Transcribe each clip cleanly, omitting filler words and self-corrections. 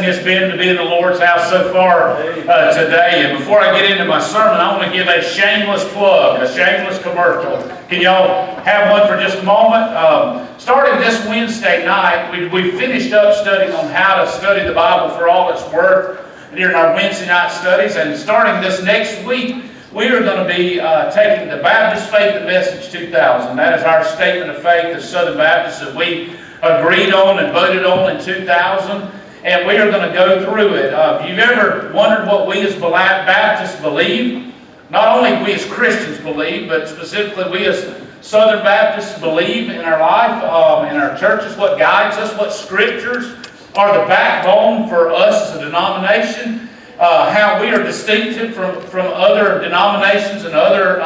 it's been to be in the Lord's house so far today. And before I get into my sermon, I want to give a shameless plug, a shameless commercial. Can y'all have one for just a moment? Starting this Wednesday night, we finished up studying on how to study the Bible for all it's worth during our Wednesday night studies. And starting this next week, we are going to be taking the Baptist Faith and Message 2000. That is our statement of faith as Southern Baptists that we agreed on and voted on in 2000. And we are going to go through it. If you've ever wondered what we as Baptists believe, not only we as Christians believe, but specifically we as Southern Baptists believe in our life, in our churches, what guides us, what scriptures are the backbone for us as a denomination, how we are distinctive from other denominations and other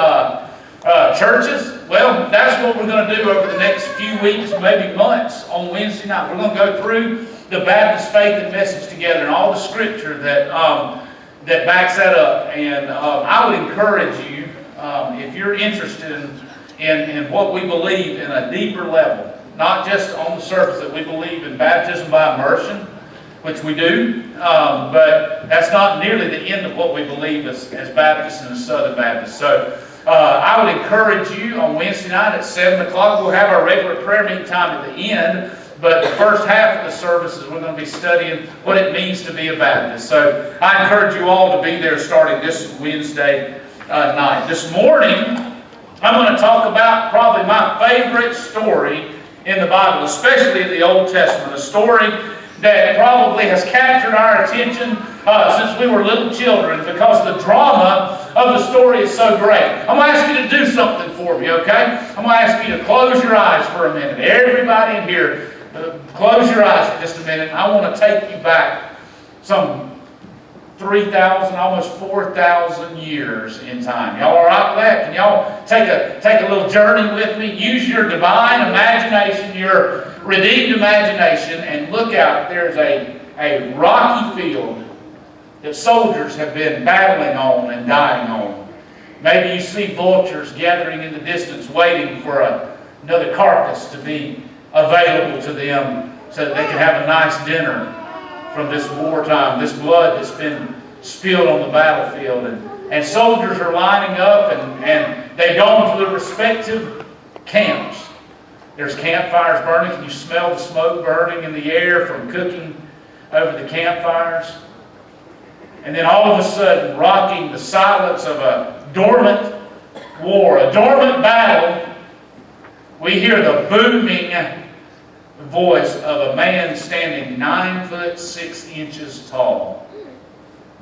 churches. Well, that's what we're going to do over the next few weeks, maybe months, on Wednesday night. We're going to go through the Baptist Faith and Message together and all the scripture that backs that up. And I would encourage you, if you're interested in what we believe in a deeper level, not just on the surface that we believe in baptism by immersion, which we do, but that's not nearly the end of what we believe as Baptists and as Southern Baptists. So I would encourage you on Wednesday night at 7 o'clock. We'll have our regular prayer meeting time at the end, but the first half of the services we're going to be studying what it means to be a Baptist. So I encourage you all to be there starting this Wednesday night. This morning, I'm going to talk about probably my favorite story in the Bible, especially in the Old Testament, a story that probably has captured our attention since we were little children because the drama of the story is so great. I'm going to ask you to do something for me, okay? I'm going to ask you to close your eyes for a minute. Everybody in here, close your eyes for just a minute. I want to take you back some 3,000, almost 4,000 years in time. Y'all all right with that? Can y'all take a little journey with me? Use your divine imagination, your redeemed imagination, and look out. There's a rocky field that soldiers have been battling on and dying on. Maybe you see vultures gathering in the distance waiting for another carcass to be available to them so that they can have a nice dinner from this wartime, this blood that's been spilled on the battlefield. And soldiers are lining up and they go into their respective camps. There's campfires burning. Can you smell the smoke burning in the air from cooking over the campfires? And then all of a sudden, rocking the silence of a dormant war, a dormant battle, we hear the booming voice of a man standing 9'6" tall.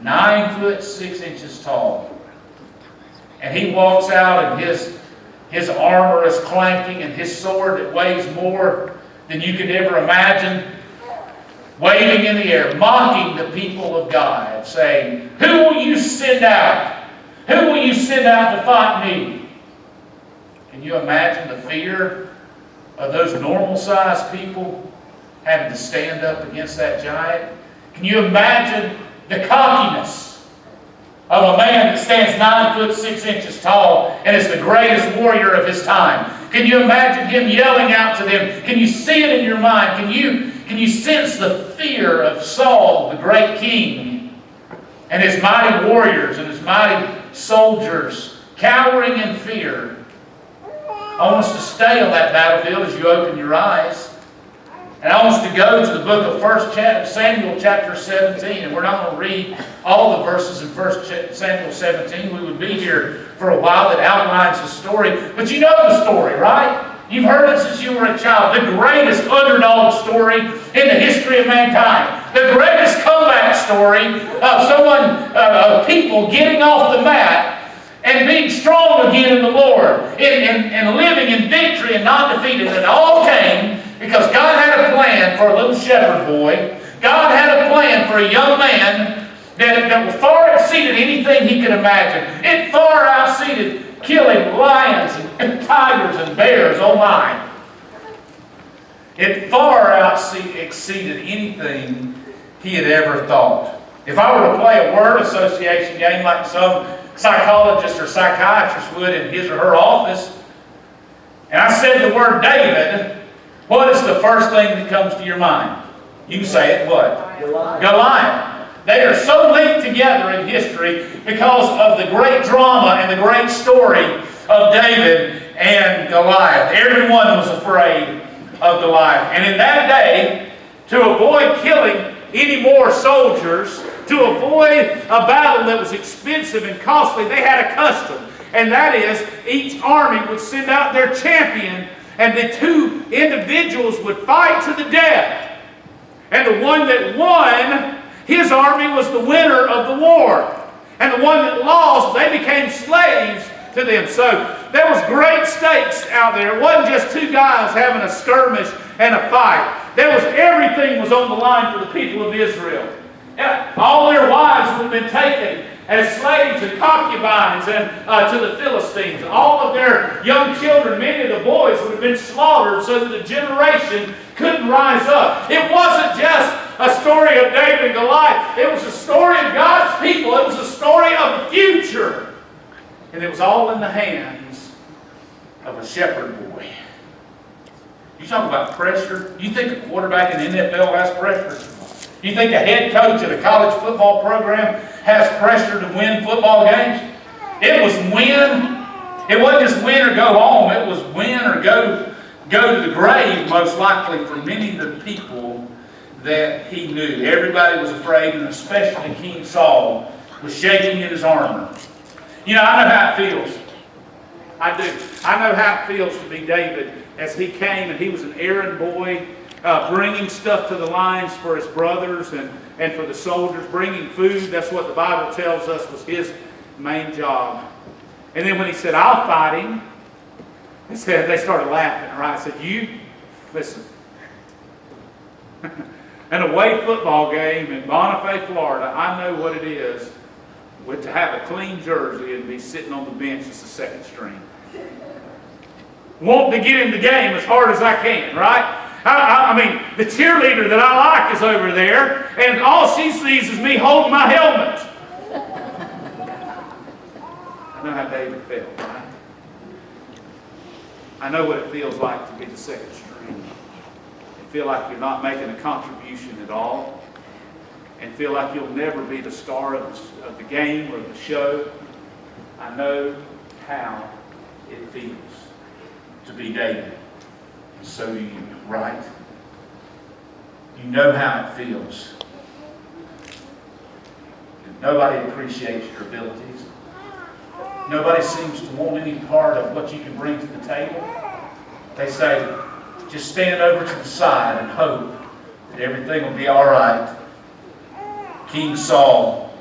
9'6" tall. And he walks out and his armor is clanking and his sword that weighs more than you could ever imagine, waving in the air, mocking the people of God, saying, "Who will you send out? Who will you send out to fight me?" Can you imagine the fear of those normal-sized people having to stand up against that giant? Can you imagine the cockiness of a man that stands 9'6" tall and is the greatest warrior of his time? Can you imagine him yelling out to them? Can you see it in your mind? Can you sense the fear of Saul, the great king, and his mighty warriors and his mighty soldiers cowering in fear? I want us to stay on that battlefield as you open your eyes. And I want us to go to the book of 1 Samuel chapter 17. And we're not going to read all the verses in 1 Samuel 17. We would be here for a while that outlines the story. But you know the story, right? You've heard it since you were a child. The greatest underdog story in the history of mankind. The greatest comeback story of people getting off the mat and being strong again in the Lord, and living in victory and not defeated. And it all came because God had a plan for a little shepherd boy. God had a plan for a young man that far exceeded anything he could imagine. It far exceeded killing lions and tigers and bears. Oh my. It far exceeded anything he had ever thought. If I were to play a word association game like some psychologist or psychiatrist would in his or her office, and I said the word David, what is the first thing that comes to your mind? You can say it, what? Goliath. They are so linked together in history because of the great drama and the great story of David and Goliath. Everyone was afraid of Goliath. And in that day, to avoid killing any more soldiers, to avoid a battle that was expensive and costly, they had a custom. And that is, each army would send out their champion, and the two individuals would fight to the death. And the one that won, his army was the winner of the war. And the one that lost, they became slaves to them. So there was great stakes out there. It wasn't just two guys having a skirmish and a fight. Everything was on the line for the people of Israel. All their wives would have been taken as slaves and concubines and to the Philistines. All of their young children, many of the boys, would have been slaughtered so that the generation couldn't rise up. It wasn't just a story of David and Goliath. It was a story of God's people. It was a story of the future. And it was all in the hands of a shepherd boy. You talk about pressure. You think a quarterback in the NFL has pressure? You think a head coach at a college football program has pressure to win football games? It was win. It wasn't just win or go home. It was win or go to the grave, most likely, for many of the people that he knew. Everybody was afraid, and especially King Saul was shaking in his armor. You know, I know how it feels. I do. I know how it feels to be David as he came, and he was an errand boy, bringing stuff to the lines for his brothers and for the soldiers, bringing food. That's what the Bible tells us was his main job. And then when he said, I'll fight him, they started laughing, right? I said, you, listen, an away football game in Bonifay, Florida, I know what it is to have a clean jersey and be sitting on the bench as the second string. Want to get in the game as hard as I can, right? I mean, the cheerleader that I like is over there, and all she sees is me holding my helmet. I know how David felt, right? I know what it feels like to be the second string and feel like you're not making a contribution at all, and feel like you'll never be the star of the game or the show. I know how it feels to be David. So do you, right? You know how it feels. Nobody appreciates your abilities. Nobody seems to want any part of what you can bring to the table. They say, just stand over to the side and hope that everything will be all right. King Saul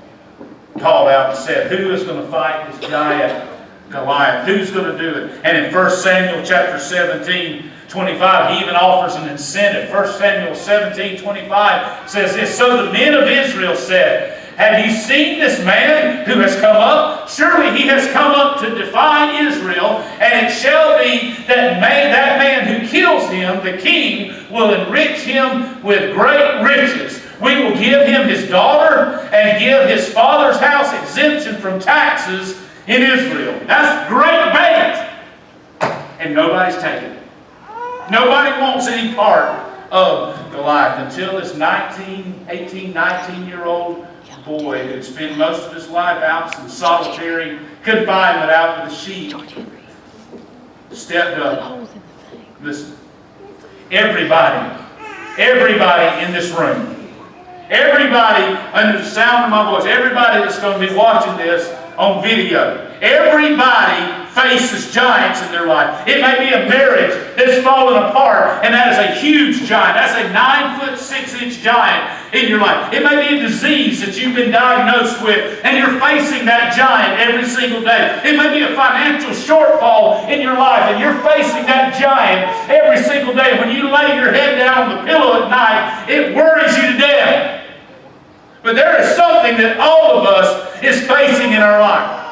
called out and said, who is going to fight this giant Goliath? Who's going to do it? And in 1 Samuel chapter 17, 25, he even offers an incentive. 1 Samuel 17, 25 says this, so the men of Israel said, have you seen this man who has come up? Surely he has come up to defy Israel, and it shall be that man who kills him, the king, will enrich him with great riches. We will give him his daughter and give his father's house exemption from taxes in Israel. That's great bait. And nobody's taking it. Nobody wants any part of Goliath until this 18, 19-year-old boy who'd spent most of his life out in solitary confinement out with the sheep stepped up. Listen, everybody in this room, everybody under the sound of my voice, everybody that's going to be watching this on video, everybody faces giants in their life. It may be a marriage that's fallen apart, and that is a huge giant. That's a 9'6" giant in your life. It may be a disease that you've been diagnosed with, and you're facing that giant every single day. It may be a financial shortfall in your life, and you're facing that giant every single day. When you lay your head down on the pillow at night, it worries you to death. But there is something that all of us is facing in our life.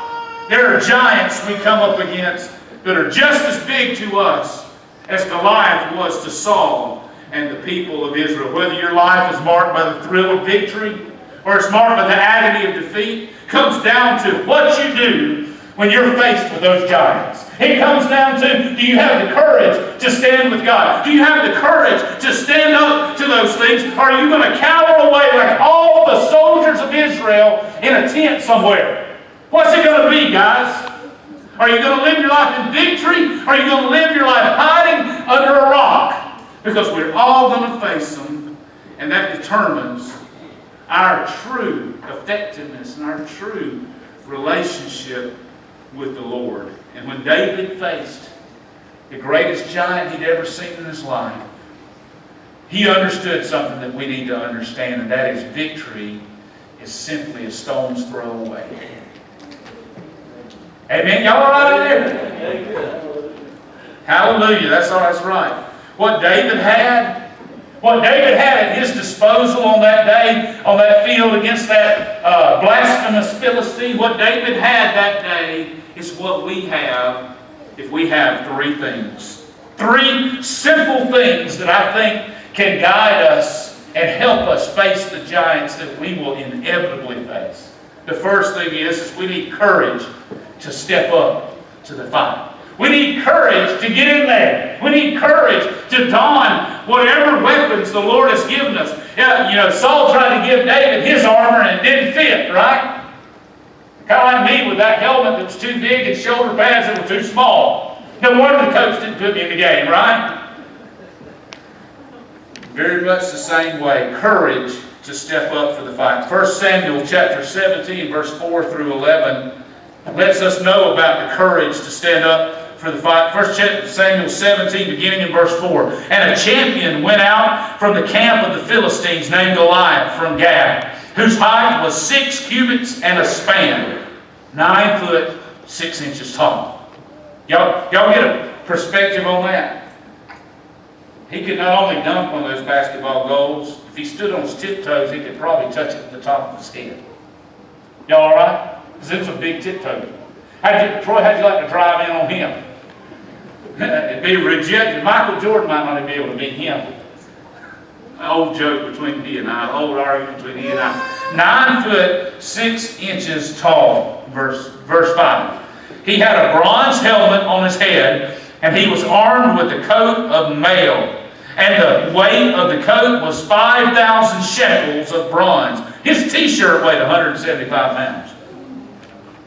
There are giants we come up against that are just as big to us as Goliath was to Saul and the people of Israel. Whether your life is marked by the thrill of victory or it's marked by the agony of defeat, comes down to what you do when you're faced with those giants. It comes down to, do you have the courage to stand with God? Do you have the courage to stand up to those things? Or are you going to cower away like all the soldiers of Israel in a tent somewhere? What's it going to be, guys? Are you going to live your life in victory? Or are you going to live your life hiding under a rock? Because we're all going to face them, and that determines our true effectiveness and our true relationship with the Lord. And when David faced the greatest giant he'd ever seen in his life, he understood something that we need to understand, and that is victory is simply a stone's throw away. Amen? Y'all all right out there? Hallelujah. That's right. What David had at his disposal on that day, on that field against that blasphemous Philistine, what David had that day is what we have if we have three things. Three simple things that I think can guide us and help us face the giants that we will inevitably face. The first thing is we need courage to step up to the fight. We need courage to get in there. We need courage to don whatever weapons the Lord has given us. Yeah, Saul tried to give David his armor and it didn't fit, right? Kind of like me with that helmet that was too big and shoulder pads that were too small. No wonder the coach didn't put me in the game, right? Very much the same way. Courage to step up for the fight. 1 Samuel chapter 17, verse 4 through 11 lets us know about the courage to stand up for the fight. 1 Samuel 17, beginning in verse 4. And a champion went out from the camp of the Philistines named Goliath from Gath, whose height was 6 cubits and a span, 9 foot 6 inches tall. Y'all get a perspective on that? He could not only dunk one of those basketball goals, if he stood on his tiptoes, he could probably touch it with the top of his head. Y'all all right? Because it was a big tiptoe. Troy, how'd you like to drive in on him? It'd be rejected. Michael Jordan might not be able to beat him. An old joke between he and I, an old argument between he and I. 9 foot 6 inches tall, verse 5. He had a bronze helmet on his head, and he was armed with a coat of mail. And the weight of the coat was 5,000 shekels of bronze. His t-shirt weighed 175 pounds.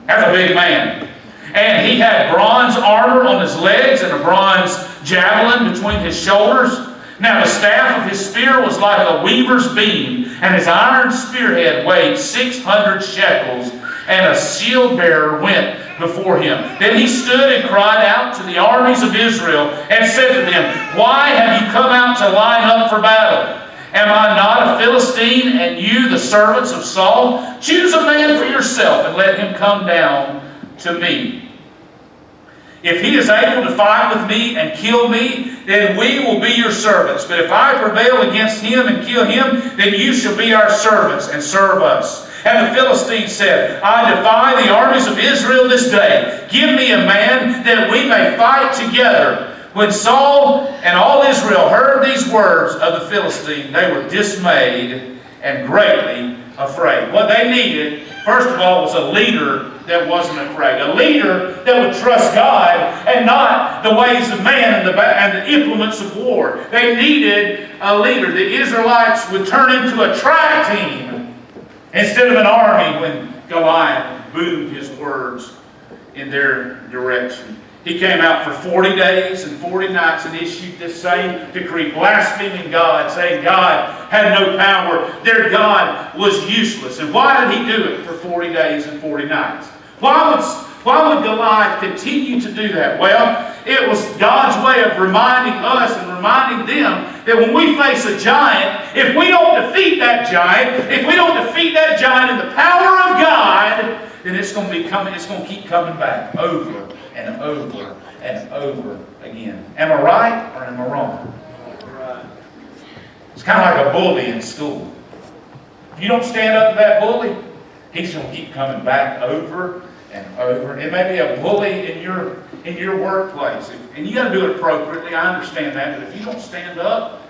That's a big man. And he had bronze armor on his legs and a bronze javelin between his shoulders. Now the staff of his spear was like a weaver's beam, and his iron spearhead weighed 600 shekels, and a shield bearer went before him. Then he stood and cried out to the armies of Israel and said to them, "Why have you come out to line up for battle? Am I not a Philistine, and you the servants of Saul? Choose a man for yourself and let him come down to me. If he is able to fight with me and kill me, then we will be your servants. But if I prevail against him and kill him, then you shall be our servants and serve us." And the Philistines said, "I defy the armies of Israel this day. Give me a man that we may fight together." When Saul and all Israel heard these words of the Philistine, they were dismayed and greatly afraid. What they needed, first of all, was a leader that wasn't afraid. A leader that would trust God and not the ways of man and the implements of war. They needed a leader. The Israelites would turn into a track team instead of an army when Goliath boomed his words in their direction. He came out for 40 days and 40 nights and issued this same decree, blaspheming God, saying God had no power. Their God was useless. And why did he do it for 40 days and 40 nights? Why would Goliath continue to do that? Well, it was God's way of reminding us and reminding them that when we face a giant, if we don't defeat that giant, in the power of God, then it's going to keep coming back over and over and over again. Am I right or am I wrong? Right. It's kind of like a bully in school. If you don't stand up to that bully, he's going to keep coming back over and over. It may be a bully in your workplace, and you got to do it appropriately. I understand that, but if you don't stand up,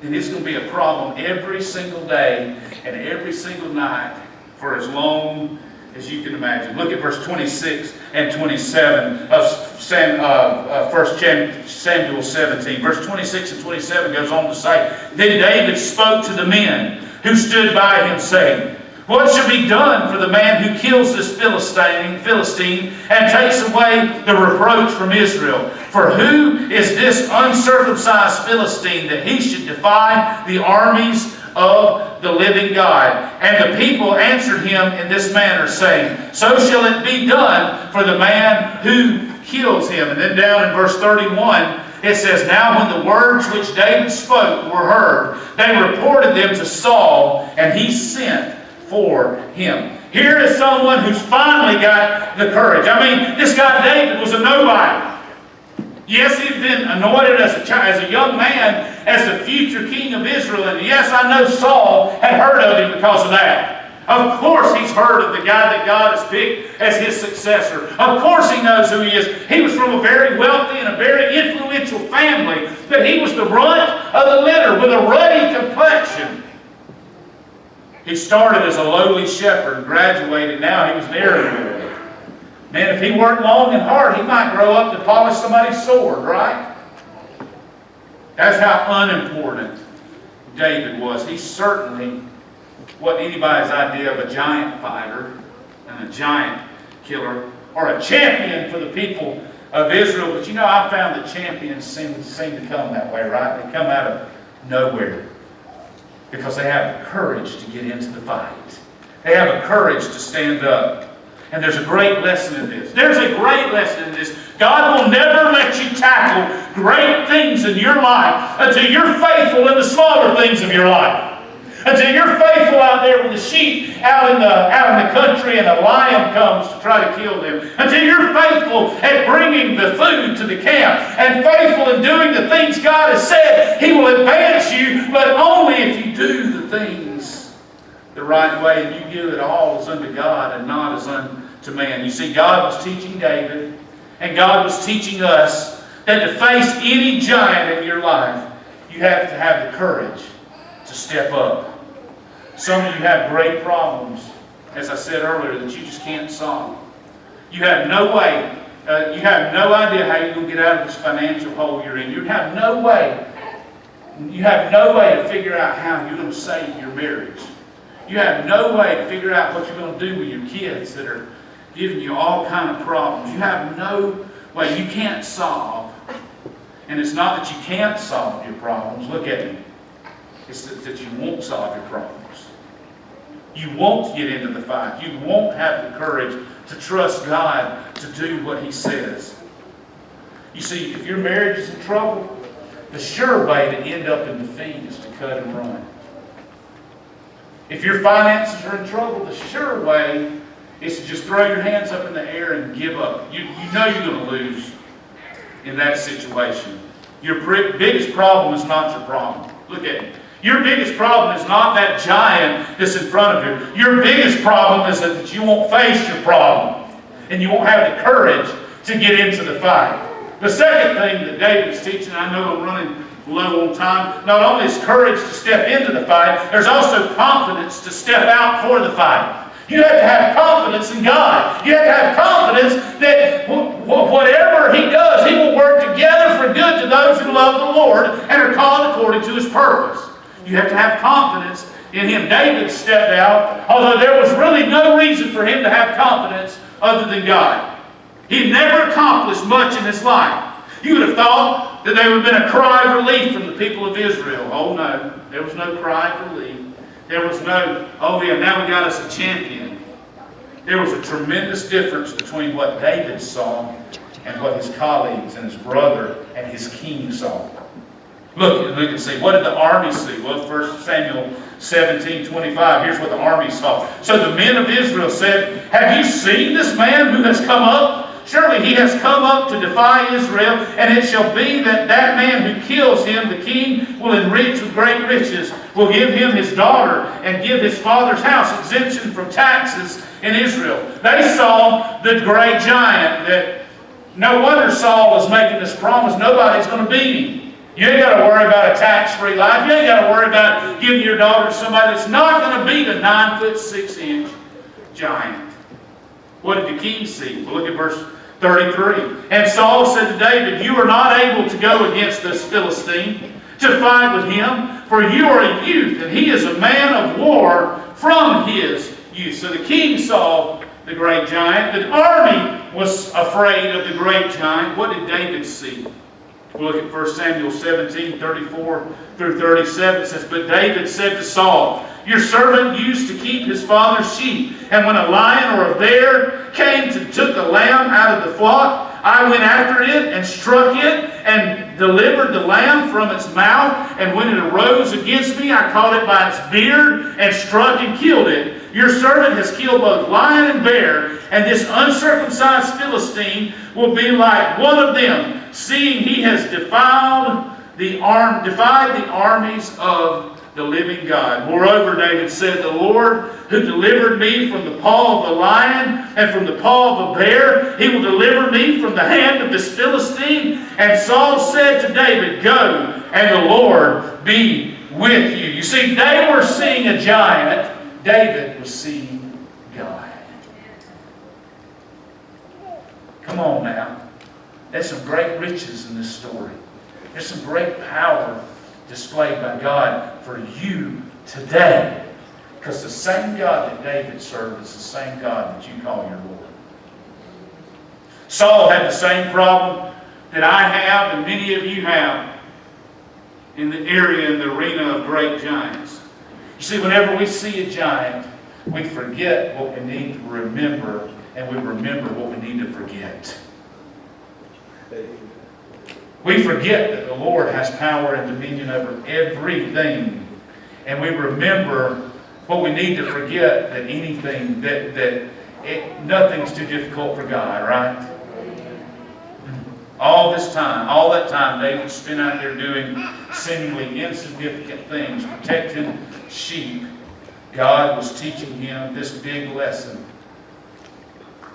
then it's going to be a problem every single day and every single night for as long as you can imagine. Look at verse 26 and 27 of 1 Samuel 17. Verse 26 and 27 goes on to say, Then David spoke to the men who stood by him, saying, What shall be done for the man who kills this Philistine and takes away the reproach from Israel? For who is this uncircumcised Philistine that he should defy the armies of the living God? And the people answered him in this manner, saying, So shall it be done for the man who kills him. And then down in verse 31, it says, Now when the words which David spoke were heard, they reported them to Saul, and he sent for him. Here is someone who's finally got the courage. I mean, this guy David was a nobody. Yes, he'd been anointed as a young man as the future king of Israel. And yes, I know Saul had heard of him because of that. Of course he's heard of the guy that God has picked as his successor. Of course he knows who he is. He was from a very wealthy and a very influential family. But he was the runt of the litter with a ruddy complexion. He started as a lowly shepherd, graduated, now he was an area boy. Man, if he worked long and hard, he might grow up to polish somebody's sword, right? That's how unimportant David was. He certainly wasn't anybody's idea of a giant fighter and a giant killer or a champion for the people of Israel. But you know, I found that champions seem to come that way, right? They come out of nowhere because they have the courage to get into the fight. They have a courage to stand up. And there's a great lesson in this. There's a great lesson in this. God will never let you tackle great things in your life until you're faithful in the smaller things of your life. Until you're faithful out there with the sheep out in the country and a lion comes to try to kill them. Until you're faithful at bringing the food to the camp and faithful in doing the things God has said. He will advance you, but only if you do the things the right way and you give it all as unto God and not as unto man. You see, God was teaching David and God was teaching us that to face any giant in your life, you have to have the courage to step up. Some of you have great problems, as I said earlier, that you just can't solve. You have no way, you have no idea how you're going to get out of this financial hole you're in. You have no way to figure out how you're going to save your marriage. You have no way to figure out what you're going to do with your kids that are giving you all kind of problems. You have no way. You can't solve. And it's not that you can't solve your problems. Look at me. It's that you won't solve your problems. You won't get into the fight. You won't have the courage to trust God to do what He says. You see, if your marriage is in trouble, the sure way to end up in defeat is to cut and run. If your finances are in trouble, the sure way is to just throw your hands up in the air and give up. You know you're going to lose in that situation. Your biggest problem is not your problem. Look at it. Your biggest problem is not that giant that's in front of you. Your biggest problem is that you won't face your problem. And you won't have the courage to get into the fight. The second thing that David is teaching, I know I'm running low on time, not only is courage to step into the fight, there's also confidence to step out for the fight. You have to have confidence in God. You have to have confidence that whatever He does, He will work together for good to those who love the Lord and are called according to His purpose. You have to have confidence in Him. David stepped out, although there was really no reason for him to have confidence other than God. He never accomplished much in his life. You would have thought that there would have been a cry of relief from the people of Israel. Oh no, there was no cry of relief. There was no, oh yeah, now we got us a champion. There was a tremendous difference between what David saw and what his colleagues and his brother and his king saw. Look and see. What did the army see? Well, 1 Samuel 17:25. Here's what the army saw. So the men of Israel said, Have you seen this man who has come up? Surely he has come up to defy Israel, and it shall be that that man who kills him, the king, will enrich with great riches, will give him his daughter, and give his father's house exemption from taxes in Israel. They saw the great giant that no wonder Saul is making this promise. Nobody's going to beat him. You ain't got to worry about a tax-free life. You ain't got to worry about giving your daughter to somebody that's not going to beat a 9'6" giant. What did the king see? Well, look at verse 33. And Saul said to David, you are not able to go against this Philistine to fight with him, for you are a youth, and he is a man of war from his youth. So the king saw the great giant. The army was afraid of the great giant. What did David see? We'll look at 1 Samuel 17, 34 through 37. It says, but David said to Saul, your servant used to keep his father's sheep, and when a lion or a bear came to took a lamb out of the flock, I went after it and struck it and delivered the lamb from its mouth. And when it arose against me, I caught it by its beard and struck and killed it. Your servant has killed both lion and bear, and this uncircumcised Philistine will be like one of them, seeing he has defied the armies of the living God. Moreover, David said, the Lord who delivered me from the paw of the lion and from the paw of a bear, he will deliver me from the hand of this Philistine. And Saul said to David, go, and the Lord be with you. You see, they were seeing a giant. David was seeing God. Come on now. There's some great riches in this story. There's some great power displayed by God for you today. Because the same God that David served is the same God that you call your Lord. Saul had the same problem that I have and many of you have in the area, in the arena of great giants. You see, whenever we see a giant, we forget what we need to remember, and we remember what we need to forget. We forget that the Lord has power and dominion over everything. And we remember what we need to forget, that anything, nothing's too difficult for God, right? All that time, David spent out there doing seemingly insignificant things, protecting sheep. God was teaching him this big lesson.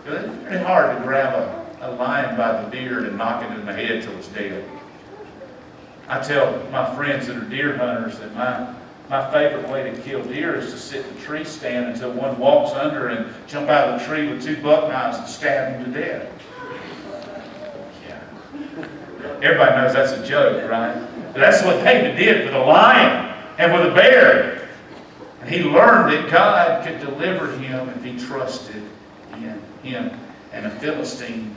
It's very hard to grab a lion by the beard and knock it in the head till it's dead. I tell my friends that are deer hunters that my favorite way to kill deer is to sit in a tree stand until one walks under and jump out of the tree with 2 buck knives and stab him to death. Yeah. Everybody knows that's a joke, right? But that's what David did with a lion and with a bear. And he learned that God could deliver him if he trusted in him. And a Philistine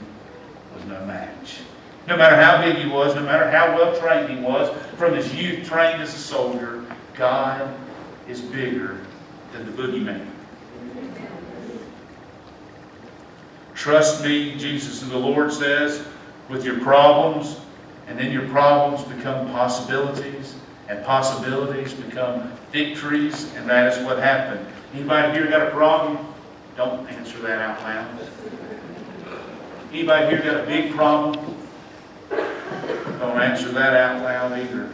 was no match. No matter how big he was, no matter how well trained he was, from his youth trained as a soldier, God is bigger than the boogeyman. Trust me, Jesus and the Lord says, with your problems, and then your problems become possibilities, and possibilities become victories, and that is what happened. Anybody here got a problem? Don't answer that out loud. Anybody here got a big problem? Don't answer that out loud either.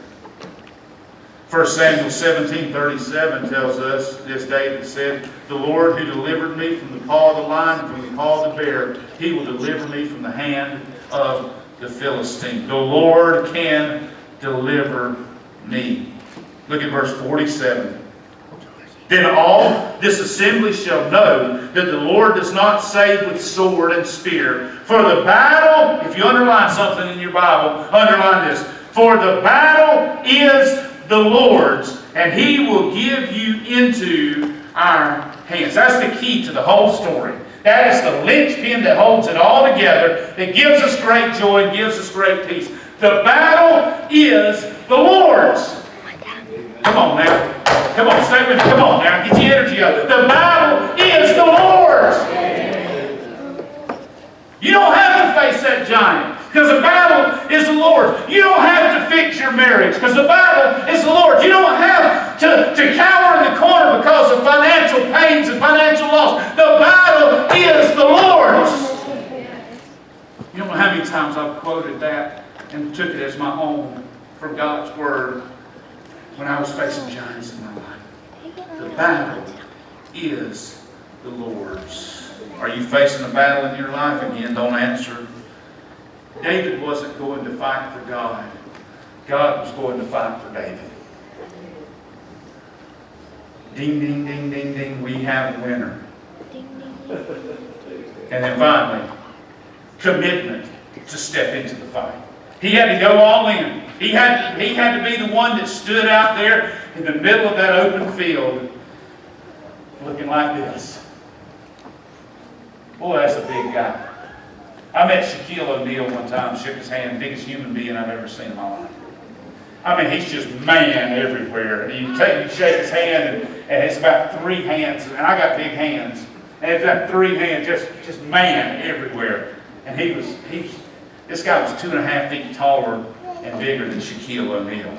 1 Samuel 17:37 tells us, this David said, the Lord who delivered me from the paw of the lion and from the paw of the bear, he will deliver me from the hand of the Philistine. The Lord can deliver me. Look at verse 47. Then all this assembly shall know that the Lord does not save with sword and spear. For the battle, if you underline something in your Bible, underline this. For the battle is the Lord's, and he will give you into our hands. That's the key to the whole story. That is the linchpin that holds it all together. It gives us great joy and gives us great peace. The battle is the Lord's. Come on now. Come on, stay with me. Come on now. Get your energy up. The battle is the Lord's. You don't have to face that giant, because the battle is the Lord's. You don't have to fix your marriage, because the battle is the Lord's. You don't have to cower in the corner because of financial pains and financial loss. The battle is the Lord's. You don't know how many times I've quoted that and took it as my own from God's Word when I was facing giants in my life. The battle is the Lord's. Are you facing a battle in your life? Again, don't answer. David wasn't going to fight for God. God was going to fight for David. Ding, ding, ding, ding, ding. We have a winner. And then finally, commitment to step into the fight. He had to go all in. He had to be the one that stood out there in the middle of that open field looking like this. Boy, that's a big guy. I met Shaquille O'Neal one time, shook his hand, biggest human being I've ever seen in my life. I mean, he's just man everywhere. You shake his hand, and it's about 3 hands, and I got big hands, and it's about 3 hands, just man everywhere. And this guy was 2.5 feet taller and bigger than Shaquille O'Neal.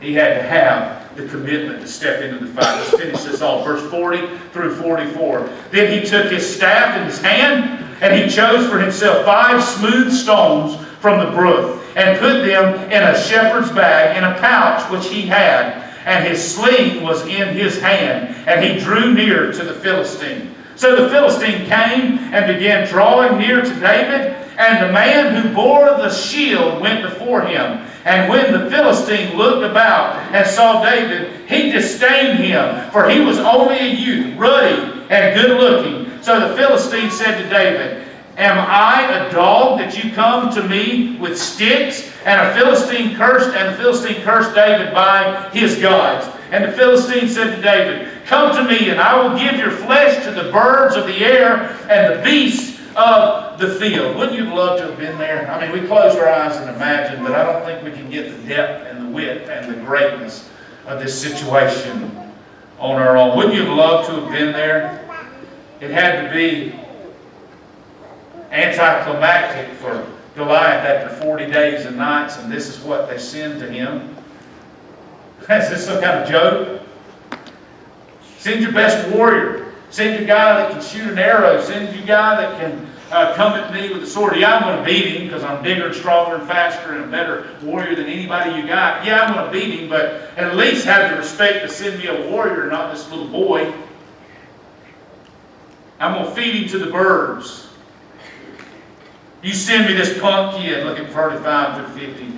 He had to have the commitment to step into the fight. Let's finish this off, verse 40 through 44. Then he took his staff in his hand, and he chose for himself 5 smooth stones from the brook, and put them in a shepherd's bag in a pouch which he had. And his sling was in his hand, and he drew near to the Philistine. So the Philistine came and began drawing near to David, and the man who bore the shield went before him. And when the Philistine looked about and saw David, he disdained him, for he was only a youth, ruddy and good-looking. So the Philistine said to David, "Am I a dog that you come to me with sticks?" And the Philistine cursed David by his gods. And the Philistine said to David, "Come to me, and I will give your flesh to the birds of the air and the beasts of the field." Wouldn't you love to have been there? I mean, we close our eyes and imagine, but I don't think we can get the depth and the width and the greatness of this situation on our own. Wouldn't you have loved to have been there? It had to be anticlimactic for Goliath after 40 days and nights, and this is what they send to him. Is this some kind of joke? Send your best warrior. Send your guy that can shoot an arrow. Send your guy that can come at me with a sword. Yeah, I'm going to beat him because I'm bigger and stronger and faster and a better warrior than anybody you got. Yeah, I'm going to beat him, but at least have the respect to send me a warrior, not this little boy. I'm going to feed him to the birds. You send me this punk kid, look at 35 through 50.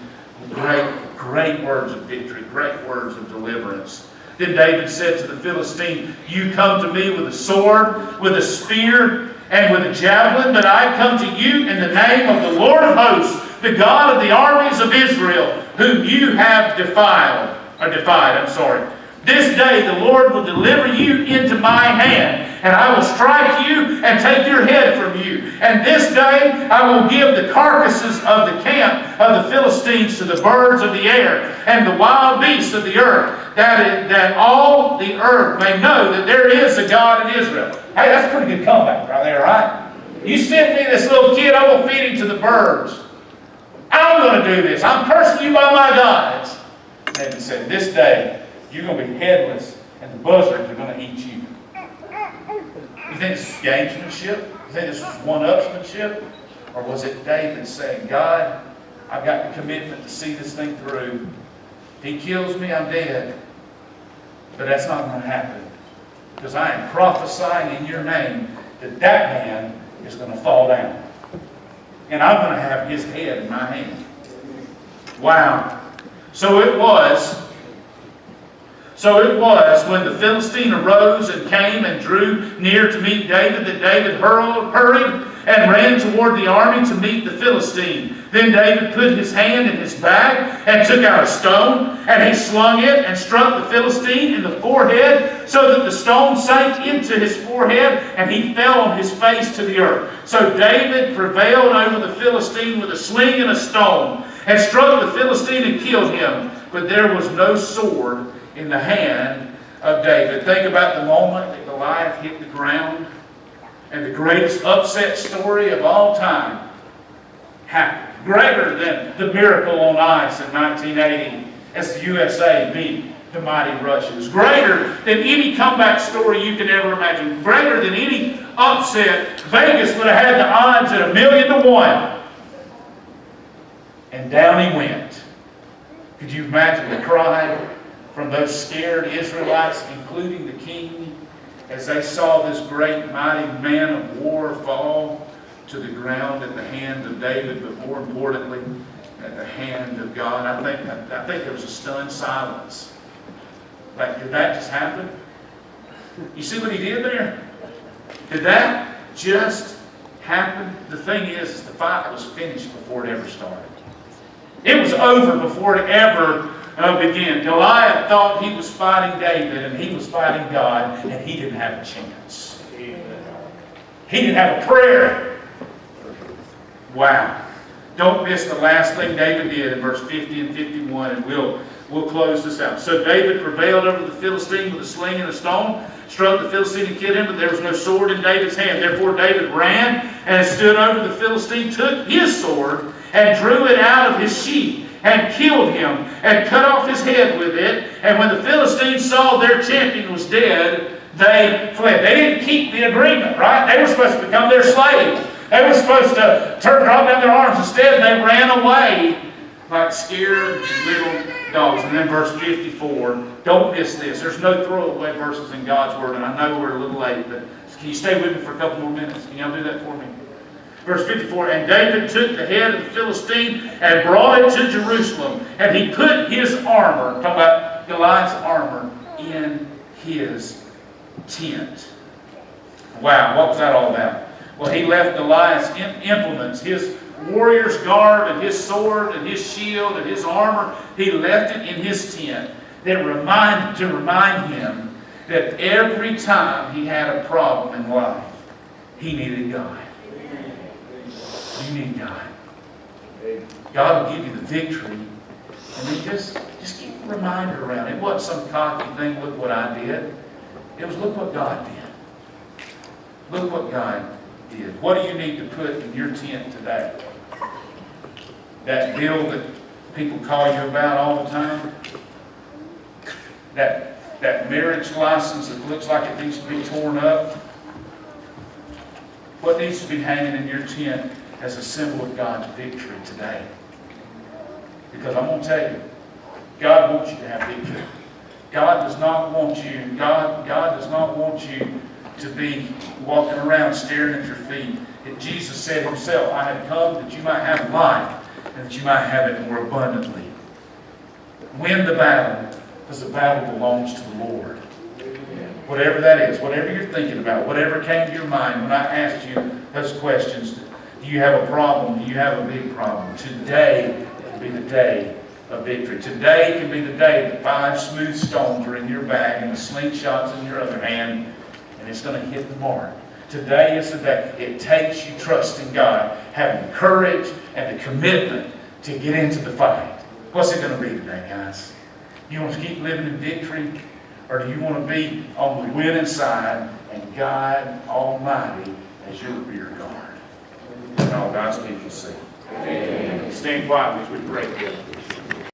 Great words of victory, great words of deliverance. Then David said to the Philistine, "You come to me with a sword, with a spear, and with a javelin, but I come to you in the name of the Lord of hosts, the God of the armies of Israel, whom you have defied. This day the Lord will deliver you into my hand, and I will strike you and take your head from you. And this day I will give the carcasses of the camp of the Philistines to the birds of the air and the wild beasts of the earth, that all the earth may know that there is a God in Israel." Hey, that's a pretty good comeback right there, right? You sent me this little kid, I will feed him to the birds. I'm going to do this. I'm cursing you by my gods. David said, "This day you're going to be headless, and the buzzards are going to eat you." You think this is gamesmanship? You think this was one-upsmanship? Or was it David saying, "God, I've got the commitment to see this thing through. If he kills me, I'm dead. But that's not going to happen. Because I am prophesying in your name that man is going to fall down. And I'm going to have his head in my hand." Wow. So it was when the Philistine arose and came and drew near to meet David that David hurried and ran toward the army to meet the Philistine. Then David put his hand in his bag and took out a stone, and he slung it and struck the Philistine in the forehead, so that the stone sank into his forehead, and he fell on his face to the earth. So David prevailed over the Philistine with a sling and a stone, and struck the Philistine and killed him. But there was no sword in the hand of David. Think about the moment that Goliath hit the ground, and the greatest upset story of all time happened. Greater than the miracle on ice in 1980 as the USA beat the mighty Russians. Greater than any comeback story you can ever imagine. Greater than any upset. Vegas would have had the odds at 1,000,000 to 1. And down he went. Could you imagine the cry from those scared Israelites, including the king, as they saw this great mighty man of war fall to the ground at the hand of David, but more importantly, at the hand of God? I think there was a stunned silence. Like, did that just happen? You see what he did there? Did that just happened, the thing is the fight was finished before it ever started. It was over before it ever began. Goliath thought he was fighting David, and he was fighting God, and he didn't have a chance. He didn't have a prayer. Wow. Don't miss the last thing David did in verse 50 and 51, and we'll close this out. So David prevailed over the Philistine with a sling and a stone, struck the Philistine and killed him, but there was no sword in David's hand. Therefore David ran and stood over the Philistine, took his sword, and drew it out of his sheath, and killed him, and cut off his head with it. And when the Philistines saw their champion was dead, they fled. They didn't keep the agreement, right? They were supposed to become their slaves. They were supposed to drop down their arms. Instead, they ran away like scared little dogs. And then verse 54, don't miss this. There's no throwaway verses in God's Word, and I know we're a little late, but can you stay with me for a couple more minutes? Can y'all do that for me? Verse 54, and David took the head of the Philistine and brought it to Jerusalem, and he put his armor, talking about Goliath's armor, in his tent. Wow, what was that all about? Well, he left Goliath's implements, his warrior's garb and his sword and his shield and his armor. He left it in his tent to remind him that every time he had a problem in life, he needed God. You need God. God will give you the victory. And then just keep a reminder around it. It wasn't some cocky thing, look what I did. It was look what God did. Look what God did. What do you need to put in your tent today? That bill that people call you about all the time? That marriage license that looks like it needs to be torn up? What needs to be hanging in your tent as a symbol of God's victory today? Because I'm going to tell you, God wants you to have victory. God does not want you, God does not want you to be walking around staring at your feet. Jesus said himself, I have come that you might have life and that you might have it more abundantly. Win the battle, because the battle belongs to the Lord. Whatever that is, whatever you're thinking about, whatever came to your mind when I asked you those questions, do you have a problem? Do you have a big problem? Today can be the day of victory. Today can be the day that 5 smooth stones are in your bag and the slingshot's in your other hand, and it's going to hit the mark. Today is the day. It takes you trusting God, having the courage and the commitment to get into the fight. What's it going to be today, guys? You want to keep living in victory, or do you want to be on the winning side and God Almighty as your rear guard? And all God's people say. Amen. Stand quietly as we pray together.